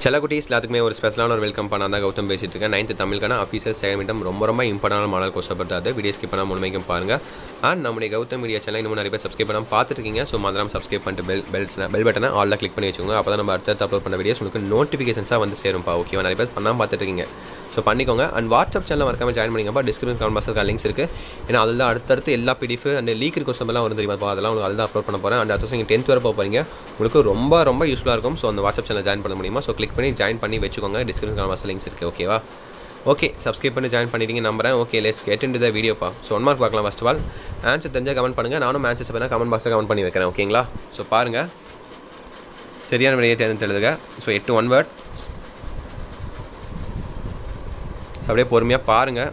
செல்லக்குட்டீஸ் எல்லாத்துக்குமே ஒரு ஸ்பெஷலான ஒரு வெல்கம் பண்ண தான் கௌதம் பேசிட்டு இருக்கேன். 9th தமிழுக்கான அஃபீஷியல் செகண்ட் ரொம்ப இம்பார்ட்டன்டான மாடல் கொஸ்டின் படுத்தாது. வீடியோ ஸ்கிப் பண்ணால் முழுமைக்கும் பாருங்கள். அண்ட் நம்முடைய கௌதம் மீடியா சேனல் இன்னும் நிறைய பேர் சப்ஸ்கிரைப் பண்ணாமல் பார்த்துருக்கீங்க. ஸோ மறந்துடாம சப்ஸ்கிரைப் பண்ணிட்டு பெல் பட்டனை ஆலில் கிளிக் பண்ணி வச்சுக்கோங்க. அப்போ தான் நம்ம அடுத்த அப்லோட் பண்ண வீடியோஸ் உங்களுக்கு நோட்டிஃபிகேஷன்ஸாக வந்து சேரும்ப்பா. ஓகேவா? நிறைய பேர் பண்ணாமல் பார்த்துருக்கீங்க. ஸோ பண்ணிக்கோங்க. அண்ட் வாட்ஸ்அப் சேனல் மறக்காமல் ஜாயின் பண்ணிங்கப்பா. டிஸ்கிரிப்ஷன் கமெண்ட் பாக்ஸில் லிங்க்ஸ் இருக்குது. ஏன்னா அதில் அடுத்தடுத்து எல்லா பிடிஎஃப் அண்ட் லீக் கொஸ்டின் எல்லாம் வரும் தெரியுமா? அதெல்லாம் உங்களுக்கு அதில் அப்லோட் பண்ண போகிறேன். அண்ட் அடுத்த நீங்கள் 10th வரை போகிறீங்க. உங்களுக்கு ரொம்ப யூஸ்ஃபுல்லாக இருக்கும். ஸோ அந்த வாட்ஸ்அப் சேனல் ஜாயின் பண்ண முடியுமா? ஸோ கிளிக் பண்ணி ஜாயின் பண்ணி வச்சுக்கோங்க. டிஸ்கிரிப்ஷன் கமெண்ட் பாக்ஸில் லிங்க்ஸ் இருக்குது. ஓகேவா? ஓகே, சப்ஸ்கிரைப் பண்ணி ஜாயின் பண்ணிட்டீங்க நம்புறேன். Okay, let's get into the வீடியோப்பா. ஸோ 1 மார்க் பார்க்கலாம். ஃபர்ஸ்ட் ஆஃப் ஆல் ஆன்சர் தெரிஞ்சால் கமெண்ட் பண்ணுங்கள். நானும் ஆன்சர்ஸ் பண்ணால் கமெண்ட் பாக்ஸில் கமெண்ட் பண்ணி வைக்கிறேன். ஓகேங்களா? ஸோ பாருங்கள், சரியான விடையை தேர்ந்தெடுங்க. So 8 1 word. ஸோ அப்படியே பொறுமையாக பாருங்கள்.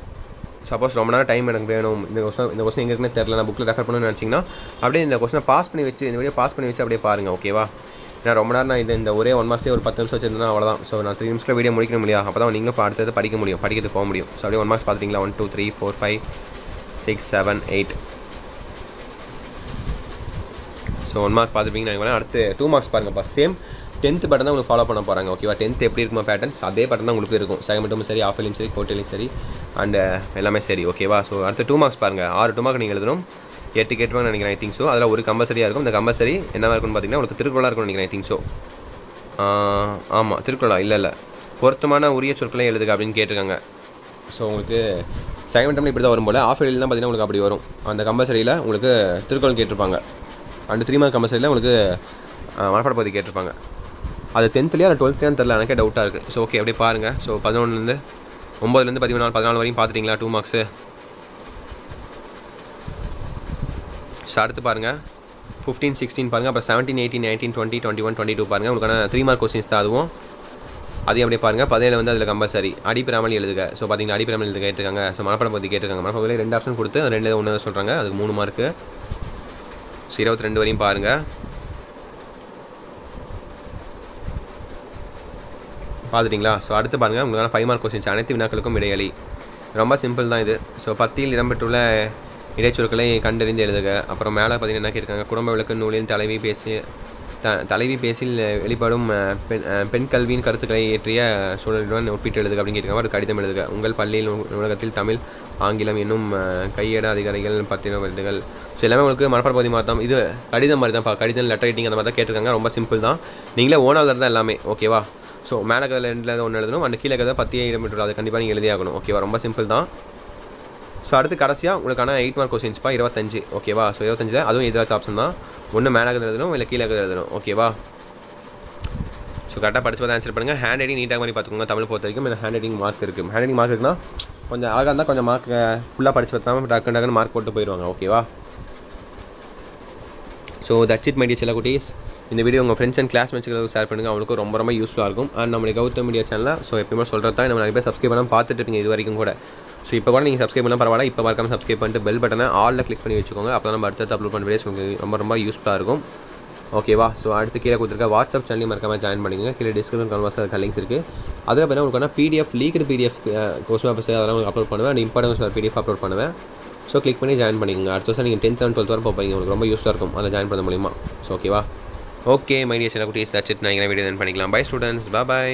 சப்போஸ் ரொம்ப நேரம் டைம் எனக்கு வேணும், இந்த கொஸ்டின் எங்கே இருக்குன்னு தெரில, நான் புக்கில் ரெஃபர் பண்ணணும்னு நினச்சிங்கன்னா அப்படியே இந்த கொஸ்டினை பாஸ் பண்ணி வச்சு, இந்த வீடியோ பாஸ் பண்ணி வச்சு அப்படியே பாருங்கள். ஓகேவா? நான் ரொம்ப நேரம் இந்த ஒரே 1 மார்க்ஸே ஒரு 10 நிமிஷம் வச்சுருந்தேன், அவ்வளோதான். ஸோ நான் 3 நிமிஷத்தில் வீடியோ முடிக்க முடியாது. அப்போ தான் நீங்களும் அடுத்தது படிக்கிறது போக முடியும். ஸோ அப்படியே 1 மார்க்ஸ் பார்த்துட்டிங்களா? 1 2 3 4 5 6 7 8. ஸோ 1 மார்க் பார்த்துருப்பீங்க. அடுத்து 2 மார்க்ஸ் பாருங்கப்பா. சேம் 10th பேட்டர்ன் தான் உங்களுக்கு ஃபாலோ பண்ண போகிறாங்க. ஓகேவா? 10th எப்படி இருக்குமா பேட்டர்ன்ஸ், அதே பேட்டர்ன் தான் உங்களுக்கு இருக்கும். செகமெண்ட்டும் சரி, ஆஃப்லையும் சரி, கோட்டையிலையும் சரி, அண்ட் எல்லாமே சரி. ஓகேவா? ஸோ அடுத்து 2 மார்க்ஸ் பாருங்கள். 6 2 மார்க் நீங்கள் எழுதணும். 8 கேட்டுவாங்க நினைக்கிறேன். I think so. அதில் ஒரு கம்பல்சரியாக இருக்கும். இந்த கம்பல்சரி என்னவாக இருக்குன்னு பார்த்தீங்கன்னா உங்களுக்கு திருக்குறளாக இருக்கும்னு நினைக்கிறேன். I think so. ஆமாம், திருக்குறளா? இல்லை, பொருத்தமான உரிய சொற்களை எழுதுக அப்படின்னு கேட்டிருக்காங்க. ஸோ உங்களுக்கு செகண்ட் டைமில் இப்படி தான் வரும் போல். ஆஃப்லையில் தான் பார்த்தீங்கன்னா உங்களுக்கு அப்படி வரும். அந்த கம்பல்சரியில் உங்களுக்கு திருக்குறள் கேட்டிருப்பாங்க. அண்ட் 3 மார்க் கம்பல்சரியில் உங்களுக்கு மனப்பாட பகுதி கேட்டிருப்பாங்க. அது 10th-லையா இல்லை 12th-லையான்னு தெரில, எனக்கே டவுட்டாக இருக்குது. ஸோ ஓகே, அப்படியே பாருங்கள். ஸோ 11லேருந்து 9லேருந்து 14 வரையும் பார்த்துட்டிங்களா? 2 மார்க்ஸு. ஸோ அடுத்து பாருங்கள் 15 16 பாருங்கள். அப்புறம் 17 18 19 20 21 22 பாருங்கள். உங்களுக்கான 3 மார்க் கொஸ்டின்ஸ் தான் அதுவும். அதையும் அப்படியே பாருங்கள். 17 வந்து அதில் கம்பல்சரி அடிப்பிராமல் எழுதுக. ஸோ பார்த்தீங்கன்னா அடிப்பிராமல் எழுதுக கேட்டிருக்காங்க. ஸோ மனப்பாட பகுதி கேட்டிருக்காங்க. மனப்பாட 2 ஆப்ஷன் கொடுத்து 2 1 சொல்கிறாங்க. அதுக்கு 3 மார்க்கு. ஸோ 22 வரையும் பாருங்கள். பார்த்துட்டிங்களா? ஸோ அடுத்து பாருங்கள் உங்களுக்கான 5 மார்க் கொஸ்டின்ஸ். அனைத்து வினாக்களுக்கும் இடையளி. ரொம்ப சிம்பிள் தான் இது. ஸோ 10ல் இடம்பெற்றுள்ள இடைச்சொற்களை கண்டறிந்து எழுதுக. அப்புறம் மேலே பார்த்தீங்கன்னா என்ன கேட்டிருக்காங்க? குடும்ப விளக்கு நூலில் தலைவி பேசில் வெளிப்படும் பெண் கல்வியின் கருத்துக்களை ஏற்றிய சூழலுடன் ஒப்பிட்டு எழுதுக அப்படின்னு கேட்டிருக்காங்க. ஒரு கடிதம் எழுதுக. உங்கள் பள்ளியில் நூலகத்தில் தமிழ் ஆங்கிலம் என்னும் கையேட அதிகாரிகள் பற்றின வருதுகள். ஸோ எல்லாமே உங்களுக்கு மனப்பாட பகுதி மாதிரி தான். இது கடிதம் மாதிரி தான்ப்பா. கடிதம், லெட்டர் ரைட்டிங் அந்த மாதிரி தான் கேட்டிருக்காங்க. ரொம்ப சிம்பிள் தான். நீங்களே ஓனாக தான் எல்லாமே. ஓகேவா? ஸோ மேலே கதை 2 1 எழுதணும். அந்த கீழே கதை 10 இடம்பெற்றுள்ள அது கண்டிப்பாக நீங்கள் எழுதி ஆகணும். ஓகேவா? ரொம்ப சிம்பிள் தான். ஸோ அடுத்து கடைசியாக உங்களுக்கான 8 மார்க் கொஸ்டின்ஸ்ப்பா. 25. ஓகேவா? ஸோ 25 அதுவும் எதிராக ஆப்ஷன் தான். ஒன்று மேலே கதை எழுதணும், இல்லை கீழே கதை எழுதணும். ஓகேவா? ஸோ கரெக்டாக படிச்சு பார்த்து ஆன்சர் பண்ணுங்கள். ஹேண்ட் ரைட்டிங் நீட்டாக மாதிரி பார்த்துக்கோங்க. தமிழ் பொறுத்த வரைக்கும் இந்த ஹேண்ட் ரைட்டிங் மார்க் இருக்குது. ஹேண்ட் ரைட்டிங் மார்க் இருக்குன்னா கொஞ்சம் அழகாக இருந்தால் கொஞ்சம் மார்க் ஃபுல்லாக படிச்சு பார்த்தாமல் டக்குன்னு மார்க் போட்டு போயிடுவாங்க. ஓகேவா? So that's it my dear செல்லக்குட்டீஸ். இந்த வீடியோ உங்கள் ஃப்ரெண்ட்ஸ் அண்ட் கிளாஸ்மேட்ஸ்களுக்கு ஷேர் பண்ணுங்கள். அவங்களுக்கு ரொம்ப யூஸ்ஃபுல்லாக இருக்கும். அண்ட் நம்மளுடைய கௌதம் மீடியா சேனலில் ஸோ எப்பயுமே சொல்கிறது தான், நம்ம நிறைய பேர் சப்ஸ்கிரைப் பண்ணாமல் பார்த்துட்டு இருக்கீங்க இது வரைக்கும் கூட. ஸோ இப்போ கூட நீங்கள் சப்ஸ்கிரைப் பண்ணால் பரவாயில்ல. இப்போ மறக்காமல் சப்ஸ்கிரைப் பண்ணிட்டு பெல் பட்டனை ஆலில் கிளிக் பண்ணி வச்சுக்கோங்க. அப்போ தான் நம்ம அடுத்தது அப்லோட் பண்ண வீடியோஸ் உங்களுக்கு ரொம்ப யூஸ்ஃபுல்லாக இருக்கும். ஓகேவா? ஸோ அடுத்து கீழே கொடுத்துருக்க வாட்ஸ்அப் சேனலையும் மறக்காமல் ஜாயின் பண்ணிக்கோங்க. கீழே டிஸ்கிரிப்ஷன் கன்வர்ஸ் லிங்க்ஸ் இருக்குது. அதில் பார்த்தீங்கன்னா உங்களுக்கான PDF leaked PDF question papers அதெல்லாம் உங்களுக்கு அப்லோட் பண்ணுவேன். அண்ட் இம்பார்ட்டன்ஸ் PDF அப்லோட் பண்ணுவேன். ஸோ கிளிக் பண்ணி ஜாயின் பண்ணிக்கோங்க. அடுத்த வருஷம் நீங்கள் 10th and 12th வரை போகிறீங்க. உங்களுக்கு ரொம்ப யூஸ்ஃபுல்லாக இருக்கும் அதில் ஜாயின் பண்ண முடியுமா? ஸோ ஓகேவா? ஓகே மை டியர் செல்லக்குட்டீஸ், தட்ஸ் இட். நான் வீடியோ பண்ணிக்கலாம். பை ஸ்டூடெண்ட்ஸ், பாய்.